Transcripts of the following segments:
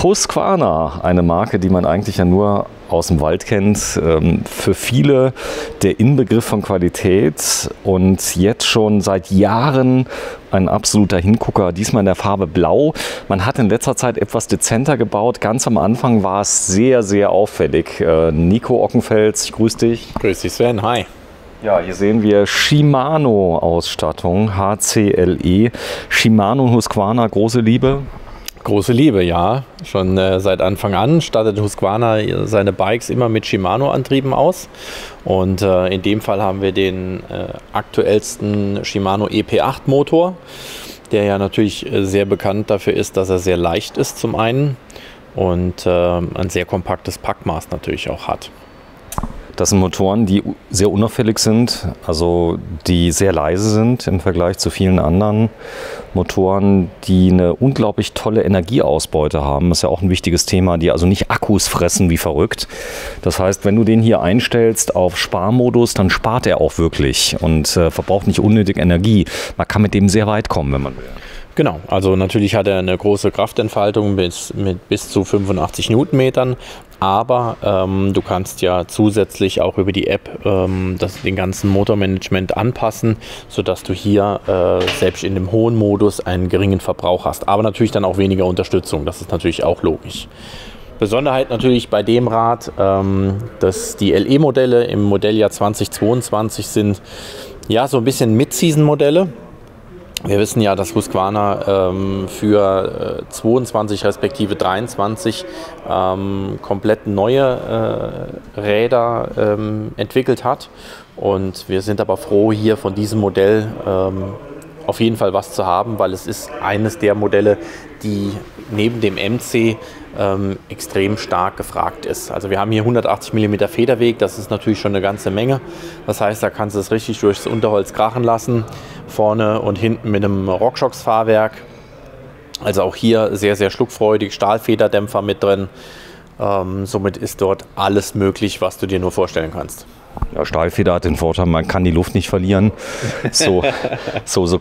Husqvarna, eine Marke, die man eigentlich ja nur aus dem Wald kennt, für viele der Inbegriff von Qualität und jetzt schon seit Jahren ein absoluter Hingucker, diesmal in der Farbe Blau. Man hat in letzter Zeit etwas dezenter gebaut. Ganz am Anfang war es sehr, sehr auffällig. Nico Ockenfels, ich grüße dich. Grüß dich Sven, hi. Ja, hier sehen wir Shimano-Ausstattung, HCLE. Shimano und Husqvarna, große Liebe? Große Liebe, ja. Schon seit Anfang an stattet Husqvarna seine Bikes immer mit Shimano-Antrieben aus. Und in dem Fall haben wir den aktuellsten Shimano EP8-Motor, der ja natürlich sehr bekannt dafür ist, dass er sehr leicht ist zum einen und ein sehr kompaktes Packmaß natürlich auch hat. Das sind Motoren, die sehr unauffällig sind, also die sehr leise sind im Vergleich zu vielen anderen Motoren, die eine unglaublich tolle Energieausbeute haben. Das ist ja auch ein wichtiges Thema, die also nicht Akkus fressen wie verrückt. Das heißt, wenn du den hier einstellst auf Sparmodus, dann spart er auch wirklich und verbraucht nicht unnötig Energie. Man kann mit dem sehr weit kommen, wenn man will. Genau, also natürlich hat er eine große Kraftentfaltung mit bis zu 85 Newtonmetern, aber du kannst ja zusätzlich auch über die App den ganzen Motormanagement anpassen, sodass du hier selbst in dem hohen Modus einen geringen Verbrauch hast, aber natürlich dann auch weniger Unterstützung, das ist natürlich auch logisch. Besonderheit natürlich bei dem Rad, dass die LE-Modelle im Modelljahr 2022 sind ja so ein bisschen Mid-Season-Modelle. Wir wissen ja, dass Husqvarna für 22 respektive 23 komplett neue Räder entwickelt hat. Und wir sind aber froh, hier von diesem Modell auf jeden Fall was zu haben, weil es ist eines der Modelle, die neben dem MC extrem stark gefragt ist. Also wir haben hier 180 mm Federweg, das ist natürlich schon eine ganze Menge. Das heißt, da kannst du es richtig durchs Unterholz krachen lassen, vorne und hinten mit einem RockShox-Fahrwerk. Also auch hier sehr, sehr schluckfreudig, Stahlfederdämpfer mit drin. Somit ist dort alles möglich, was du dir nur vorstellen kannst. Ja, Stahlfeder hat den Vorteil, man kann die Luft nicht verlieren. So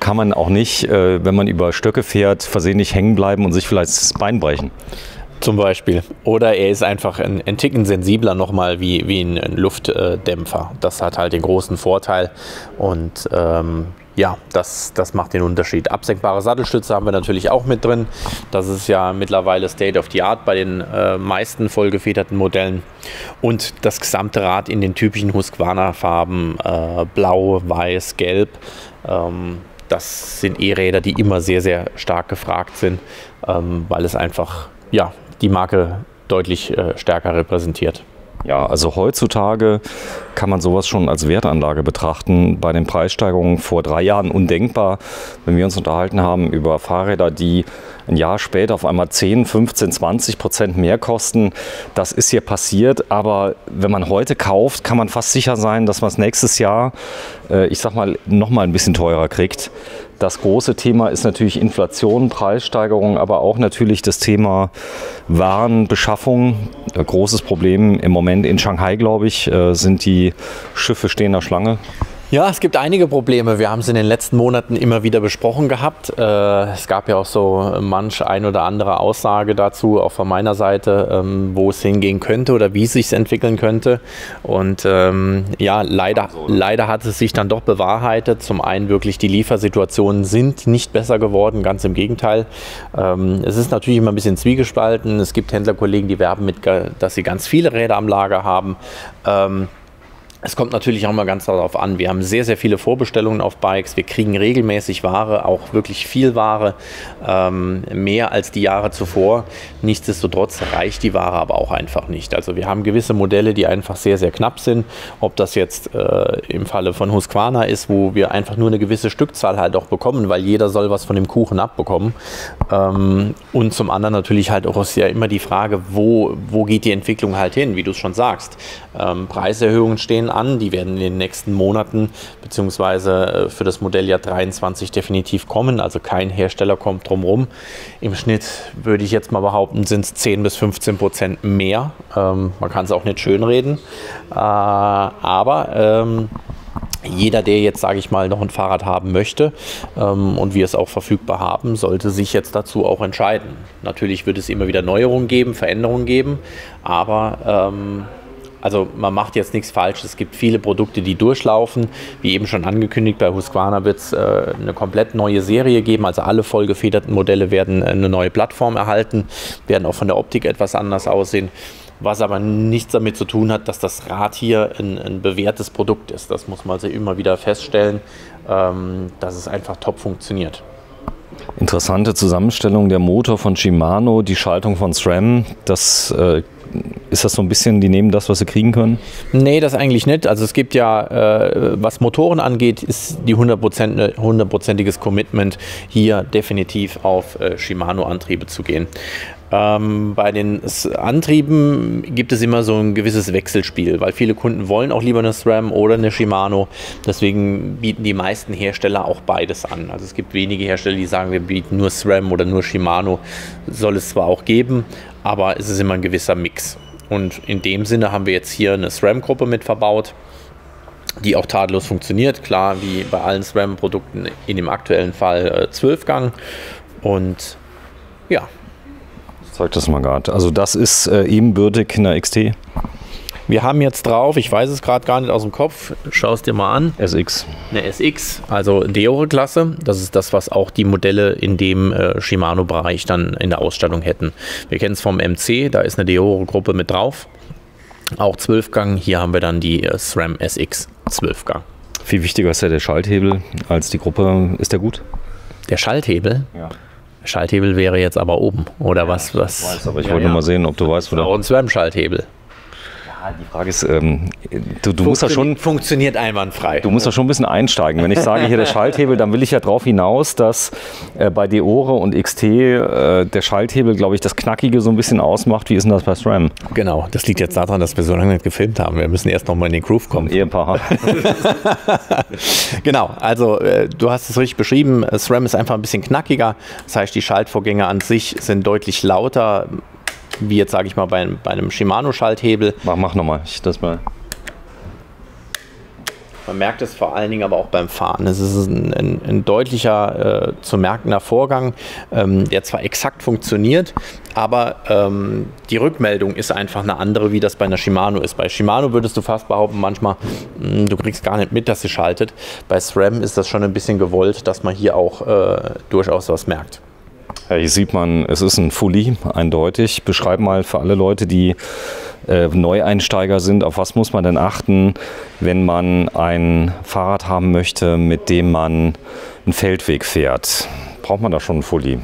kann man auch nicht, wenn man über Stöcke fährt, versehentlich hängen bleiben und sich vielleicht das Bein brechen. Zum Beispiel. Oder er ist einfach ein Ticken sensibler nochmal wie ein Luftdämpfer. Das hat halt den großen Vorteil und ja, das macht den Unterschied. Absenkbare Sattelstütze haben wir natürlich auch mit drin. Das ist ja mittlerweile State of the Art bei den meisten vollgefederten Modellen. Und das gesamte Rad in den typischen Husqvarna-Farben, blau, weiß, gelb. Das sind E-Räder, die immer sehr, sehr stark gefragt sind, weil es einfach ja, die Marke deutlich stärker repräsentiert. Ja, also heutzutage kann man sowas schon als Wertanlage betrachten. Bei den Preissteigerungen vor 3 Jahren undenkbar, wenn wir uns unterhalten haben über Fahrräder, die ein Jahr später auf einmal 10, 15, 20% mehr kosten. Das ist hier passiert, aber wenn man heute kauft, kann man fast sicher sein, dass man es nächstes Jahr, ich sag mal, noch mal ein bisschen teurer kriegt. Das große Thema ist natürlich Inflation, Preissteigerung, aber auch natürlich das Thema Warenbeschaffung. Großes Problem im Moment in Shanghai, glaube ich, sind die Schiffe stehen in der Schlange. Ja, es gibt einige Probleme. Wir haben es in den letzten Monaten immer wieder besprochen gehabt. Es gab ja auch so manch ein oder andere Aussage dazu, auch von meiner Seite, wo es hingehen könnte oder wie es sich entwickeln könnte. Und ja, leider hat es sich dann doch bewahrheitet. Zum einen wirklich, die Liefersituationen sind nicht besser geworden, ganz im Gegenteil. Es ist natürlich immer ein bisschen zwiegespalten. Es gibt Händlerkollegen, die werben mit, dass sie ganz viele Räder am Lager haben. Es kommt natürlich auch mal ganz darauf an. Wir haben sehr, sehr viele Vorbestellungen auf Bikes. Wir kriegen regelmäßig Ware, auch wirklich viel Ware, mehr als die Jahre zuvor. Nichtsdestotrotz reicht die Ware aber auch einfach nicht. Also wir haben gewisse Modelle, die einfach sehr, sehr knapp sind. Ob das jetzt im Falle von Husqvarna ist, wo wir einfach nur eine gewisse Stückzahl halt auch bekommen, weil jeder soll was von dem Kuchen abbekommen. Und zum anderen natürlich halt auch ist ja immer die Frage, wo geht die Entwicklung halt hin, wie du es schon sagst. Preiserhöhungen stehen an, die werden in den nächsten Monaten beziehungsweise für das Modelljahr 23 definitiv kommen, also kein Hersteller kommt drum rum. Im Schnitt würde ich jetzt mal behaupten, sind es 10 bis 15% mehr. Man kann es auch nicht schönreden, aber Jeder, der jetzt, sage ich mal, noch ein Fahrrad haben möchte und wir es auch verfügbar haben, sollte sich jetzt dazu auch entscheiden. Natürlich wird es immer wieder Neuerungen geben, Veränderungen geben, aber also man macht jetzt nichts falsch. Es gibt viele Produkte, die durchlaufen. Wie eben schon angekündigt, bei Husqvarna wird es eine komplett neue Serie geben. Also alle vollgefederten Modelle werden eine neue Plattform erhalten, werden auch von der Optik etwas anders aussehen. Was aber nichts damit zu tun hat, dass das Rad hier ein bewährtes Produkt ist. Das muss man also immer wieder feststellen, dass es einfach top funktioniert. Interessante Zusammenstellung, der Motor von Shimano, die Schaltung von SRAM, ist das so ein bisschen, die nehmen das, was sie kriegen können? Nee, das eigentlich nicht. Also es gibt ja, was Motoren angeht, ist die 100%iges Commitment, hier definitiv auf Shimano-Antriebe zu gehen. Bei den Antrieben gibt es immer so ein gewisses Wechselspiel, weil viele Kunden wollen auch lieber eine SRAM oder eine Shimano. Deswegen bieten die meisten Hersteller auch beides an. Also es gibt wenige Hersteller, die sagen, wir bieten nur SRAM oder nur Shimano. Soll es zwar auch geben, aber es ist immer ein gewisser Mix. Und in dem Sinne haben wir jetzt hier eine SRAM-Gruppe mit verbaut, die auch tadellos funktioniert. Klar, wie bei allen SRAM-Produkten in dem aktuellen Fall 12-Gang. Und ja. Zeig das mal gerade. Also das ist ebenbürtig in der XT. Wir haben jetzt drauf, ich weiß es gerade gar nicht aus dem Kopf, schau es dir mal an. SX. Eine SX, also Deore-Klasse. Das ist das, was auch die Modelle in dem Shimano-Bereich dann in der Ausstattung hätten. Wir kennen es vom MC, da ist eine Deore-Gruppe mit drauf. Auch 12-Gang, hier haben wir dann die SRAM SX 12-Gang. Viel wichtiger ist ja der Schalthebel als die Gruppe. Ist der gut? Der Schalthebel? Ja. Schalthebel wäre jetzt aber oben, oder was? Ich weiß, aber ich wollte nur mal sehen, ob du weißt, wo der... Auch ein SRAM-Schalthebel. Ja, die Frage ist, du musst ja schon... Funktioniert einwandfrei. Du musst ja schon ein bisschen einsteigen. Wenn ich sage, hier der Schalthebel, dann will ich ja darauf hinaus, dass bei Deore und XT der Schalthebel, glaube ich, das Knackige so ein bisschen ausmacht. Wie ist denn das bei SRAM? Genau, das liegt jetzt daran, dass wir so lange nicht gefilmt haben. Wir müssen erst noch mal in den Groove kommen. Ehepaar. Genau, also du hast es richtig beschrieben. SRAM ist einfach ein bisschen knackiger. Das heißt, die Schaltvorgänge an sich sind deutlich lauter, wie jetzt, sage ich mal, bei einem Shimano-Schalthebel. Mach nochmal. Man merkt es vor allen Dingen aber auch beim Fahren. Es ist ein deutlicher zu merkender Vorgang, der zwar exakt funktioniert, aber die Rückmeldung ist einfach eine andere, wie das bei einer Shimano ist. Bei Shimano würdest du fast behaupten, manchmal, du kriegst gar nicht mit, dass sie schaltet. Bei SRAM ist das schon ein bisschen gewollt, dass man hier auch durchaus was merkt. Ja, hier sieht man, es ist ein Fully, eindeutig. Beschreib mal für alle Leute, die Neueinsteiger sind, auf was muss man denn achten, wenn man ein Fahrrad haben möchte, mit dem man einen Feldweg fährt? Braucht man da schon einen Fully?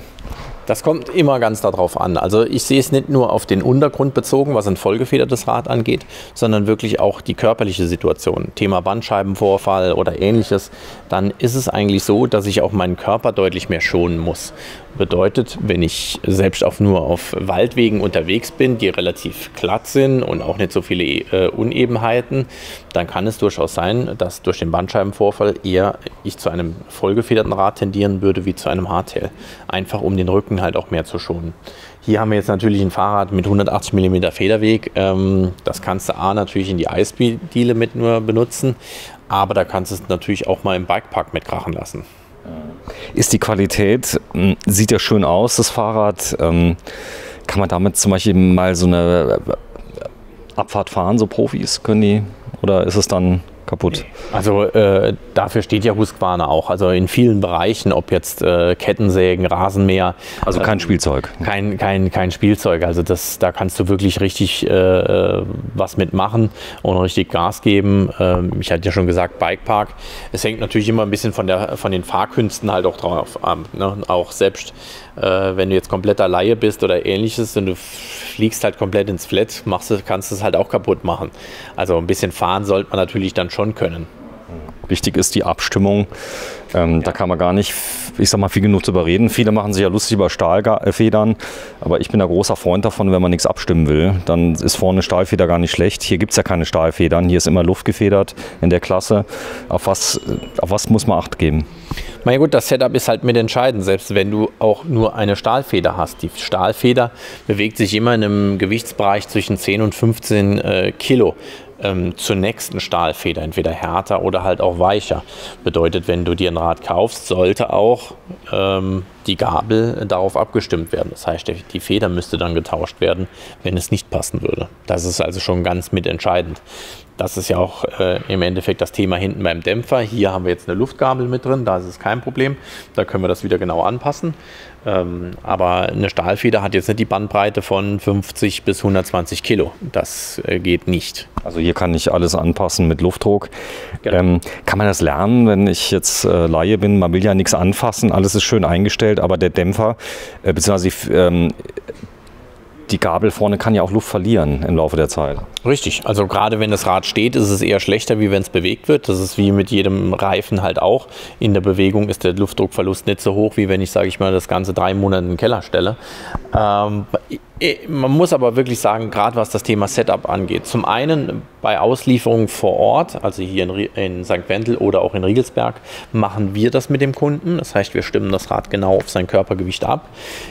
Das kommt immer ganz darauf an. Also ich sehe es nicht nur auf den Untergrund bezogen, was ein vollgefedertes Rad angeht, sondern wirklich auch die körperliche Situation. Thema Bandscheibenvorfall oder ähnliches. Dann ist es eigentlich so, dass ich auch meinen Körper deutlich mehr schonen muss. Bedeutet, wenn ich selbst nur auf Waldwegen unterwegs bin, die relativ glatt sind und auch nicht so viele Unebenheiten, dann kann es durchaus sein, dass durch den Bandscheibenvorfall eher ich zu einem vollgefederten Rad tendieren würde wie zu einem Hardtail. Einfach um den Rücken halt auch mehr zu schonen. Hier haben wir jetzt natürlich ein Fahrrad mit 180 mm Federweg. Das kannst du natürlich in die Eisdiele mit nur benutzen, aber da kannst du es natürlich auch mal im Bikepark mit krachen lassen. Ist die Qualität, sieht ja schön aus, das Fahrrad. Kann man damit zum Beispiel mal so eine Abfahrt fahren, so Profis können die? Oder ist es dann kaputt? Also dafür steht ja Husqvarna auch. Also in vielen Bereichen, ob jetzt Kettensägen, Rasenmäher. Also kein Spielzeug? Kein Spielzeug. Also da kannst du wirklich richtig was mitmachen und richtig Gas geben. Ich hatte ja schon gesagt, Bikepark. Es hängt natürlich immer ein bisschen von den Fahrkünsten halt auch drauf ab. Ne? Auch selbst wenn du jetzt kompletter Laie bist oder ähnliches und du fliegst halt komplett ins Flat, kannst du es halt auch kaputt machen. Also ein bisschen fahren sollte man natürlich dann schon können. Wichtig ist die Abstimmung. Da kann man gar nicht, ich sag mal, viel genug drüber reden. Viele machen sich ja lustig über Stahlfedern, aber ich bin ein großer Freund davon, wenn man nichts abstimmen will, dann ist vorne eine Stahlfeder gar nicht schlecht. Hier gibt es ja keine Stahlfedern, hier ist immer Luft gefedert in der Klasse. Auf was muss man Acht geben? Na ja gut, das Setup ist halt mit entscheidend, selbst wenn du auch nur eine Stahlfeder hast. Die Stahlfeder bewegt sich immer in einem Gewichtsbereich zwischen 10 und 15 Kilo. zur nächsten Stahlfeder, entweder härter oder halt auch weicher. Bedeutet, wenn du dir ein Rad kaufst, sollte auch die Gabel darauf abgestimmt werden. Das heißt, die Feder müsste dann getauscht werden, wenn es nicht passen würde. Das ist also schon ganz mitentscheidend. Das ist ja auch im Endeffekt das Thema hinten beim Dämpfer. Hier haben wir jetzt eine Luftgabel mit drin, da ist es kein Problem. Da können wir das wieder genau anpassen. Aber eine Stahlfeder hat jetzt nicht die Bandbreite von 50 bis 120 Kilo. Das geht nicht. Also hier kann ich alles anpassen mit Luftdruck. Genau. Kann man das lernen, wenn ich jetzt Laie bin? Man will ja nichts anfassen, alles ist schön eingestellt, aber der Dämpfer bzw. Die Gabel vorne kann ja auch Luft verlieren im Laufe der Zeit. Richtig, also gerade wenn das Rad steht, ist es eher schlechter, wie wenn es bewegt wird. Das ist wie mit jedem Reifen halt auch. In der Bewegung ist der Luftdruckverlust nicht so hoch, wie wenn ich, sage ich mal, das Ganze 3 Monate in den Keller stelle. Man muss aber wirklich sagen, gerade was das Thema Setup angeht, zum einen bei Auslieferungen vor Ort, also hier in St. Wendel oder auch in Riegelsberg, machen wir das mit dem Kunden. Das heißt, wir stimmen das Rad genau auf sein Körpergewicht ab.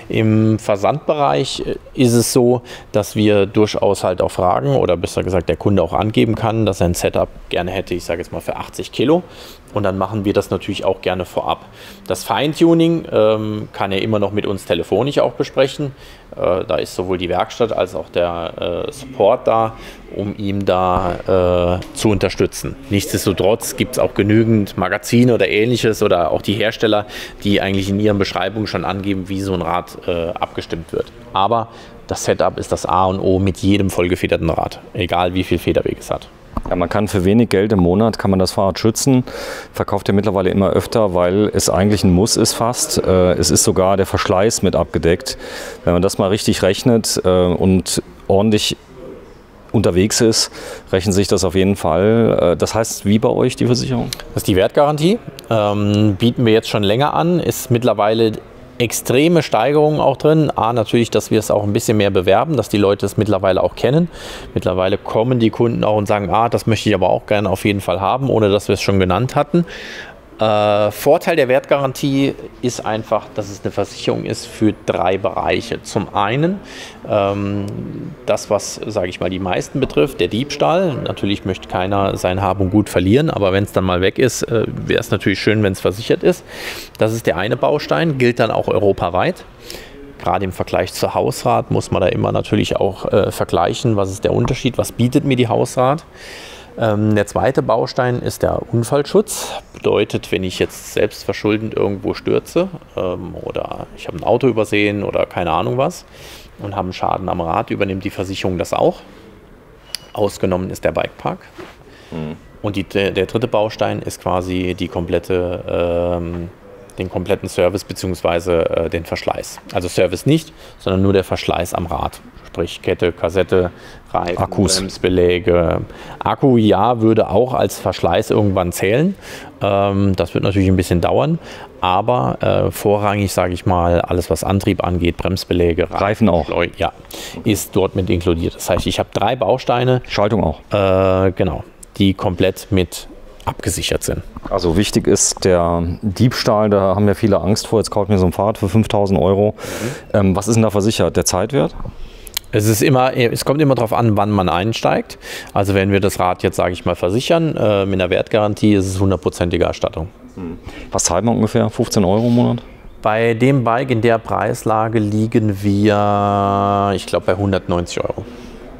Im Versandbereich ist es so, dass wir durchaus halt auch fragen oder besser gesagt der Kunde auch angeben kann, dass er ein Setup gerne hätte, ich sage jetzt mal für 80 Kilo. Und dann machen wir das natürlich auch gerne vorab. Das Feintuning kann er immer noch mit uns telefonisch auch besprechen. Da ist sowohl die Werkstatt als auch der Support da, um ihm da zu unterstützen. Nichtsdestotrotz gibt es auch genügend Magazine oder Ähnliches oder auch die Hersteller, die eigentlich in ihren Beschreibungen schon angeben, wie so ein Rad abgestimmt wird. Aber das Setup ist das A und O mit jedem vollgefederten Rad, egal wie viel Federweg es hat. Ja, man kann für wenig Geld im Monat kann man das Fahrrad schützen. Verkauft ja mittlerweile immer öfter, weil es eigentlich ein Muss ist fast. Es ist sogar der Verschleiß mit abgedeckt. Wenn man das mal richtig rechnet und ordentlich unterwegs ist, rechnet sich das auf jeden Fall. Das heißt, wie bei euch die Versicherung? Das ist die Wertgarantie. Bieten wir jetzt schon länger an. Ist mittlerweile extreme Steigerungen auch drin. Natürlich, dass wir es auch ein bisschen mehr bewerben, dass die Leute es mittlerweile auch kennen. Mittlerweile kommen die Kunden auch und sagen, das möchte ich aber auch gerne auf jeden Fall haben, ohne dass wir es schon genannt hatten. Vorteil der Wertgarantie ist einfach, dass es eine Versicherung ist für 3 Bereiche. Zum einen das, was, sage ich mal, die meisten betrifft, der Diebstahl. Natürlich möchte keiner sein Hab und Gut verlieren, aber wenn es dann mal weg ist, wäre es natürlich schön, wenn es versichert ist. Das ist der eine Baustein, gilt dann auch europaweit. Gerade im Vergleich zur Hausrat muss man da immer natürlich auch vergleichen, was ist der Unterschied, was bietet mir die Hausrat. Der zweite Baustein ist der Unfallschutz. Bedeutet, wenn ich jetzt selbstverschuldend irgendwo stürze oder ich habe ein Auto übersehen oder keine Ahnung was und habe einen Schaden am Rad, übernimmt die Versicherung das auch. Ausgenommen ist der Bikepark. Und der dritte Baustein ist quasi die den kompletten Service bzw. den Verschleiß. Also Service nicht, sondern nur der Verschleiß am Rad. Sprich Kette, Kassette, Reifen, Bremsbeläge. Akku, ja, würde auch als Verschleiß irgendwann zählen. Das wird natürlich ein bisschen dauern, aber vorrangig, sage ich mal, alles was Antrieb angeht, Bremsbeläge, Reifen auch. Ja, ist dort mit inkludiert. Das heißt, ich habe 3 Bausteine. Schaltung auch. Genau, die komplett mit abgesichert sind. Also wichtig ist der Diebstahl, da haben ja viele Angst vor. Jetzt kaufe ich mir so ein Fahrrad für 5.000 Euro. Was ist denn da versichert? Der Zeitwert? Es kommt immer darauf an, wann man einsteigt. Also wenn wir das Rad jetzt, sage ich mal, versichern, mit einer Wertgarantie ist es 100%ige Erstattung. Was zahlt man ungefähr? 15 Euro im Monat? Bei dem Bike in der Preislage liegen wir, ich glaube, bei 190 Euro.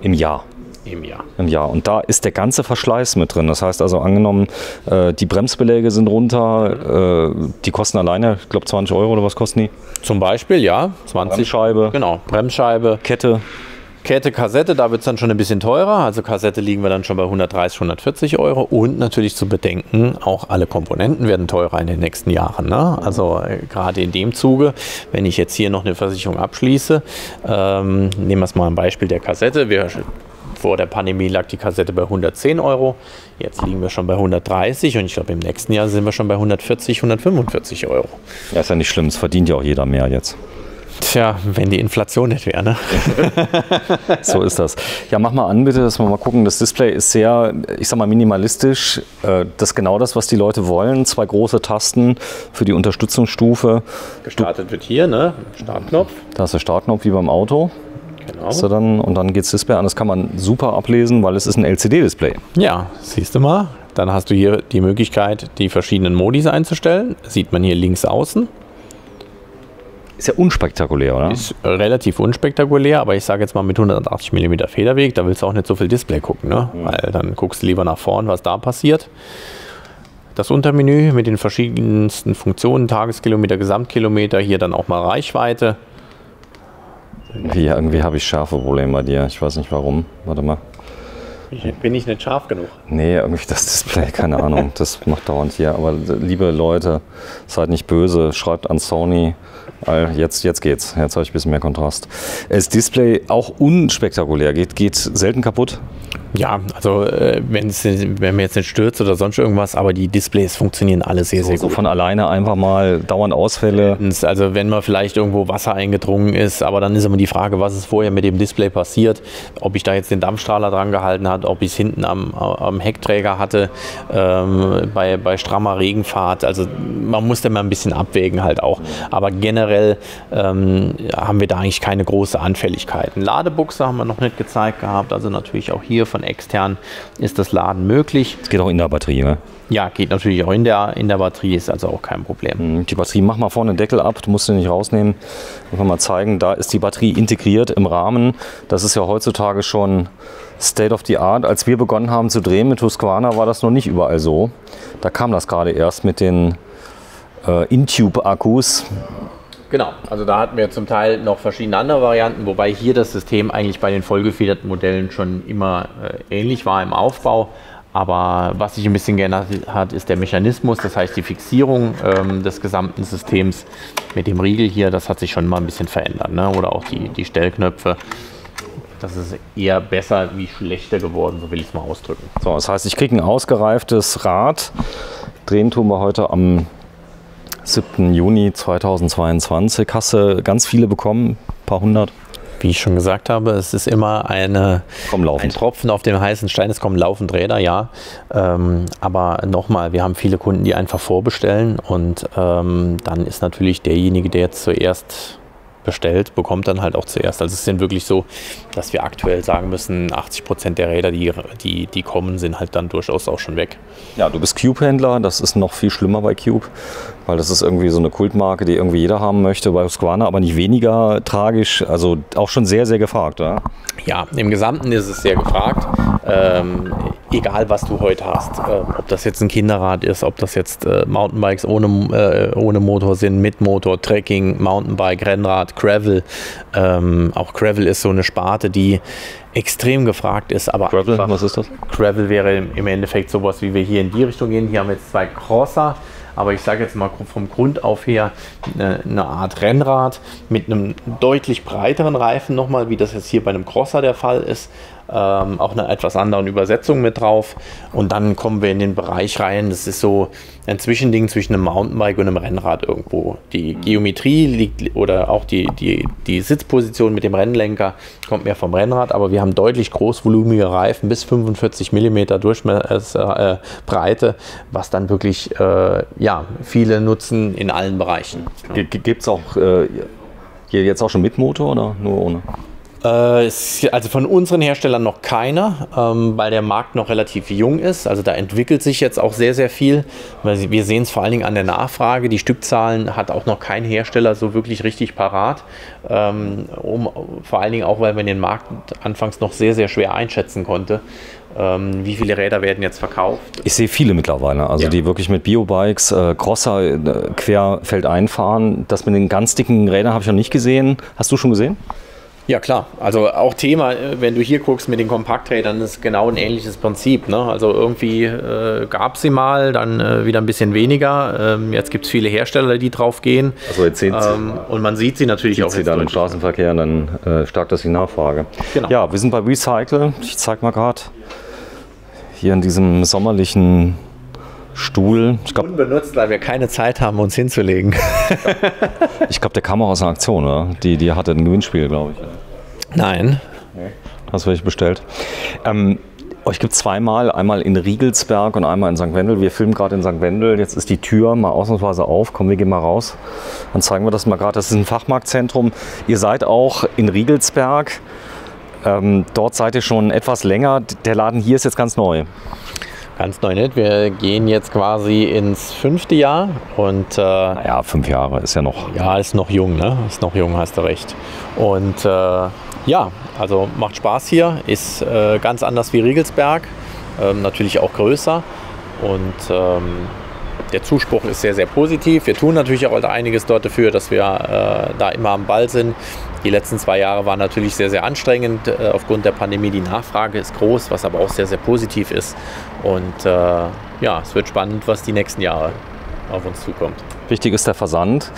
Im Jahr? Im Jahr. Im Jahr. Und da ist der ganze Verschleiß mit drin. Das heißt also, angenommen, die Bremsbeläge sind runter, die kosten alleine, ich glaube 20 Euro oder was kosten die? Zum Beispiel, ja. 20. Bremsscheibe. Genau, Bremsscheibe. Kette, Kassette, da wird es dann schon ein bisschen teurer. Also Kassette liegen wir dann schon bei 130, 140 Euro. Und natürlich zu bedenken, auch alle Komponenten werden teurer in den nächsten Jahren. Ne? Also gerade in dem Zuge, wenn ich jetzt hier noch eine Versicherung abschließe, nehmen wir es mal ein Beispiel der Kassette. Vor der Pandemie lag die Kassette bei 110 Euro. Jetzt liegen wir schon bei 130 und ich glaube, im nächsten Jahr sind wir schon bei 140, 145 Euro. Ja, ist ja nicht schlimm, es verdient ja auch jeder mehr jetzt. Tja, wenn die Inflation nicht wäre, ne? So ist das. Ja, mach mal an bitte, dass wir mal gucken. Das Display ist sehr, ich sag mal, minimalistisch. Das ist genau das, was die Leute wollen. 2 große Tasten für die Unterstützungsstufe. Gestartet wird hier, ne? Startknopf. Da ist der Startknopf wie beim Auto. Genau. So und dann geht das Display an. Das kann man super ablesen, weil es ist ein LCD-Display. Ja, siehst du mal. Dann hast du hier die Möglichkeit, die verschiedenen Modis einzustellen. Sieht man hier links außen. Ist ja unspektakulär, oder? Ist relativ unspektakulär, aber ich sage jetzt mal mit 180 mm Federweg, da willst du auch nicht so viel Display gucken, ne? Weil dann guckst du lieber nach vorn, was da passiert. Das Untermenü mit den verschiedensten Funktionen, Tageskilometer, Gesamtkilometer, hier dann auch mal Reichweite. Irgendwie habe ich Schärfeprobleme bei dir. Ich weiß nicht warum. Warte mal. Bin ich nicht scharf genug? Nee, irgendwie das Display, keine Ahnung. Das macht dauernd hier. Aber liebe Leute, seid nicht böse. Schreibt an Sony. Jetzt geht's. Jetzt habe ich ein bisschen mehr Kontrast. Das Display auch unspektakulär. Geht selten kaputt. Ja, also wenn man jetzt nicht stürzt oder sonst irgendwas, aber die Displays funktionieren alle sehr, sehr So gut. von alleine einfach mal dauernd Ausfälle. Also wenn mal vielleicht irgendwo Wasser eingedrungen ist, aber dann ist immer die Frage, was ist vorher mit dem Display passiert, ob ich da jetzt den Dampfstrahler dran gehalten habe, ob ich es hinten am Heckträger hatte, bei strammer Regenfahrt. Also man muss da mal ein bisschen abwägen halt auch. Aber generell haben wir da eigentlich keine große Anfälligkeiten. Ladebuchse haben wir noch nicht gezeigt gehabt, also natürlich auch hier von extern ist das Laden möglich. Es geht auch in der Batterie, ne? Ja, geht natürlich auch in der Batterie, ist also auch kein Problem. Die Batterie, mach mal vorne den Deckel ab, du musst den nicht rausnehmen. Einfach mal zeigen, da ist die Batterie integriert im Rahmen. Das ist ja heutzutage schon State of the Art. Als wir begonnen haben zu drehen mit Husqvarna, war das noch nicht überall so. Da kam das gerade erst mit den InTube-Akkus. Genau, also da hatten wir zum Teil noch verschiedene andere Varianten, wobei hier das System eigentlich bei den vollgefederten Modellen schon immer ähnlich war im Aufbau. Aber was sich ein bisschen geändert hat, ist der Mechanismus, das heißt die Fixierung des gesamten Systems mit dem Riegel hier, das hat sich schon mal ein bisschen verändert, ne? Oder auch die Stellknöpfe. Das ist eher besser wie schlechter geworden, so will ich es mal ausdrücken. So, das heißt, ich kriege ein ausgereiftes Rad. Drehen tun wir heute am 7. Juni 2022. Hast du ganz viele bekommen? Ein paar hundert? Wie ich schon gesagt habe, es ist immer ein Tropfen auf dem heißen Stein. Es kommen laufend Räder, ja. Aber nochmal, wir haben viele Kunden, die einfach vorbestellen. Und dann ist natürlich derjenige, der jetzt zuerst bestellt, bekommt dann halt auch zuerst. Also es sind wirklich so, dass wir aktuell sagen müssen, 80% der Räder, die kommen, sind halt dann durchaus auch schon weg. Ja, du bist Cube-Händler, das ist noch viel schlimmer bei Cube, weil das ist irgendwie so eine Kultmarke, die irgendwie jeder haben möchte, bei Husqvarna aber nicht weniger tragisch, also auch schon sehr, sehr gefragt, oder? Ja, im Gesamten ist es sehr gefragt, egal was du heute hast, ob das jetzt ein Kinderrad ist, ob das jetzt Mountainbikes ohne Motor sind, mit Motor, Trekking, Mountainbike, Rennrad, Gravel. Auch Gravel ist so eine Sparte, die extrem gefragt ist. Aber Gravel, was ist das? Gravel wäre im Endeffekt sowas, wie wir hier in die Richtung gehen. Hier haben wir jetzt 2 Crosser, aber ich sage jetzt mal vom Grund auf her eine Art Rennrad mit einem deutlich breiteren Reifen nochmal, wie das jetzt hier bei einem Crosser der Fall ist. Auch eine etwas anderen Übersetzung mit drauf. Und dann kommen wir in den Bereich rein. Das ist so ein Zwischending zwischen einem Mountainbike und einem Rennrad irgendwo. Die Geometrie liegt oder auch die Sitzposition mit dem Rennlenker kommt mehr vom Rennrad, aber wir haben deutlich großvolumige Reifen bis 45 mm Breite, was dann wirklich viele nutzen in allen Bereichen. Gibt es auch hier jetzt auch schon mit Motor oder nur ohne? Also von unseren Herstellern noch keiner, weil der Markt noch relativ jung ist. Also da entwickelt sich jetzt auch sehr, sehr viel. Wir sehen es vor allen Dingen an der Nachfrage. Die Stückzahlen hat auch noch kein Hersteller so wirklich richtig parat. Vor allen Dingen auch, weil man den Markt anfangs noch sehr, sehr schwer einschätzen konnte. Wie viele Räder werden jetzt verkauft? Ich sehe viele mittlerweile, also die wirklich mit Biobikes, Crosser querfeldein fahren. Das mit den ganz dicken Rädern habe ich noch nicht gesehen. Hast du schon gesehen? Ja klar, also auch Thema, wenn du hier guckst mit den Kompakträdern, ist genau ein ähnliches Prinzip. Ne? Also irgendwie gab es sie mal, dann wieder ein bisschen weniger. Jetzt gibt es viele Hersteller, die drauf gehen. Also jetzt und man sieht sie natürlich auch jetzt dann im Straßenverkehr, dann stärkt das die Nachfrage. Genau. Ja, wir sind bei Recycle. Ich zeige mal gerade hier in diesem sommerlichen Stuhl. Unbenutzt, weil wir keine Zeit haben, uns hinzulegen. Ich glaube, der kam auch aus einer Aktion, oder? Die hatte ein Gewinnspiel, glaube ich. Nein. Hast du welche bestellt? Euch gibt es zweimal, einmal in Riegelsberg und einmal in St. Wendel. Wir filmen gerade in St. Wendel. Jetzt ist die Tür mal ausnahmsweise auf. Komm, wir gehen mal raus. Dann zeigen wir das mal gerade. Das ist ein Fachmarktzentrum. Ihr seid auch in Riegelsberg. Dort seid ihr schon etwas länger. Der Laden hier ist jetzt ganz neu. Ganz neu nicht. Wir gehen jetzt quasi ins 5. Jahr. Und, naja, 5 Jahre ist ja noch. Ja, ist noch jung, ne? Ist noch jung, hast du recht. Und ja, also macht Spaß hier. Ist ganz anders wie Riegelsberg. Natürlich auch größer. Und der Zuspruch ist sehr, sehr positiv. Wir tun natürlich auch einiges dort dafür, dass wir da immer am Ball sind. Die letzten 2 Jahre waren natürlich sehr, sehr anstrengend aufgrund der Pandemie. Die Nachfrage ist groß, was aber auch sehr, sehr positiv ist. Und ja, es wird spannend, was die nächsten Jahre auf uns zukommt. Wichtig ist der Versand.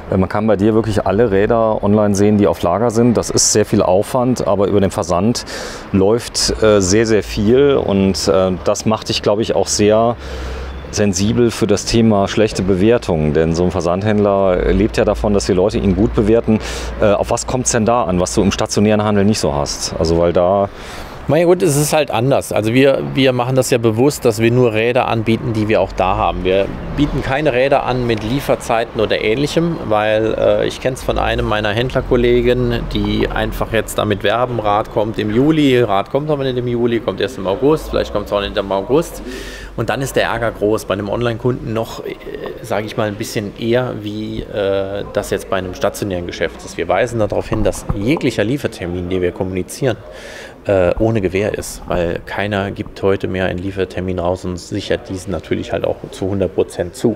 Man kann bei dir wirklich alle Räder online sehen, die auf Lager sind. Das ist sehr viel Aufwand, aber über den Versand läuft sehr, sehr viel. Und das macht dich, glaube ich, auch sehr sensibel für das Thema schlechte Bewertungen, denn so ein Versandhändler lebt ja davon, dass die Leute ihn gut bewerten. Auf was kommt es denn da an, was du im stationären Handel nicht so hast? Also weil da... Na ja gut, es ist halt anders. Also wir machen das ja bewusst, dass wir nur Räder anbieten, die wir auch da haben. Wir bieten keine Räder an mit Lieferzeiten oder Ähnlichem, weil ich kenne es von einem meiner Händlerkollegen, die einfach jetzt damit werben, Rad kommt im Juli, Rad kommt aber nicht im Juli, kommt erst im August, vielleicht kommt es auch nicht im August. Und dann ist der Ärger groß. Bei einem Online-Kunden noch, sage ich mal, ein bisschen eher, wie das jetzt bei einem stationären Geschäft ist. Wir weisen darauf hin, dass jeglicher Liefertermin, den wir kommunizieren, ohne Gewähr ist, weil keiner gibt heute mehr einen Liefertermin raus und sichert diesen natürlich halt auch zu 100% zu.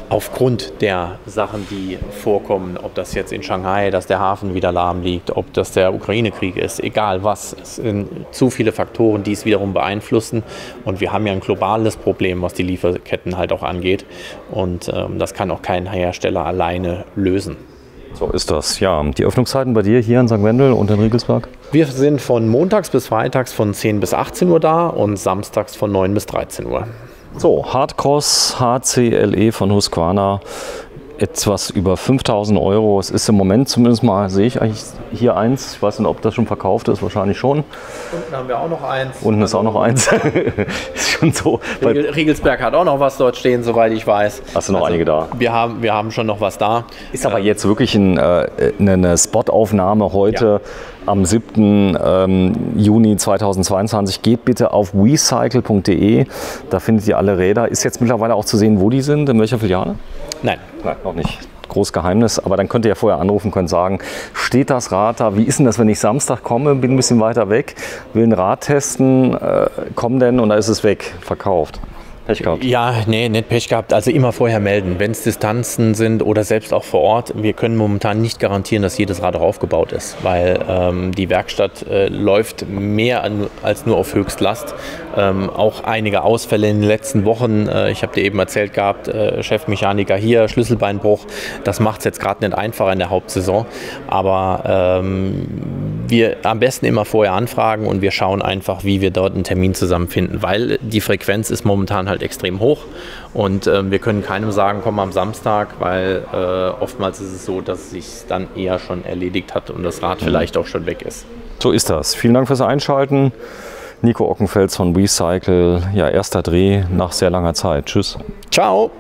Aufgrund der Sachen, die vorkommen, ob das jetzt in Shanghai, dass der Hafen wieder lahm liegt, ob das der Ukraine-Krieg ist, egal was, es sind zu viele Faktoren, die es wiederum beeinflussen und wir haben ja ein globales Problem, was die Lieferketten halt auch angeht und das kann auch kein Hersteller alleine lösen. So ist das, ja. Die Öffnungszeiten bei dir hier in St. Wendel und in Riegelsberg? Wir sind von montags bis freitags von 10 bis 18 Uhr da und samstags von 9 bis 13 Uhr. So, Hardcross HCLE von Husqvarna, etwas über 5.000 €. Es ist im Moment zumindest mal, sehe ich eigentlich hier eins. Ich weiß nicht, ob das schon verkauft ist, wahrscheinlich schon. Unten haben wir auch noch eins. Unten ist auch noch eins. Ist schon so. Riegelsberg hat auch noch was dort stehen, soweit ich weiß. Hast du noch einige da? Wir haben schon noch was da. Ist aber jetzt wirklich eine Spotaufnahme heute am 7. Juni 2022. Geht bitte auf wecycle.de. Da findet ihr alle Räder. Ist jetzt mittlerweile auch zu sehen, wo die sind, in welcher Filiale? Nein, noch nicht. Großes Geheimnis, aber dann könnt ihr ja vorher anrufen, könnt sagen, steht das Rad da? Wie ist denn das, wenn ich Samstag komme, bin ein bisschen weiter weg, will ein Rad testen, komm denn und da ist es weg, verkauft. Pech gehabt? Ja, nee, nicht Pech gehabt. Also immer vorher melden, wenn es Distanzen sind oder selbst auch vor Ort. Wir können momentan nicht garantieren, dass jedes Rad auch aufgebaut ist, weil die Werkstatt läuft mehr als nur auf Höchstlast. Auch einige Ausfälle in den letzten Wochen. Ich habe dir eben erzählt gehabt, Chefmechaniker hier, Schlüsselbeinbruch. Das macht es jetzt gerade nicht einfacher in der Hauptsaison. Aber wir am besten immer vorher anfragen und wir schauen einfach, wie wir dort einen Termin zusammenfinden, weil die Frequenz ist momentan halt extrem hoch und wir können keinem sagen, komm am Samstag, weil oftmals ist es so, dass es sich dann eher schon erledigt hat und das Rad vielleicht auch schon weg ist. So ist das. Vielen Dank fürs Einschalten. Nico Ockenfels von WeCycle. Ja, erster Dreh nach sehr langer Zeit. Tschüss. Ciao.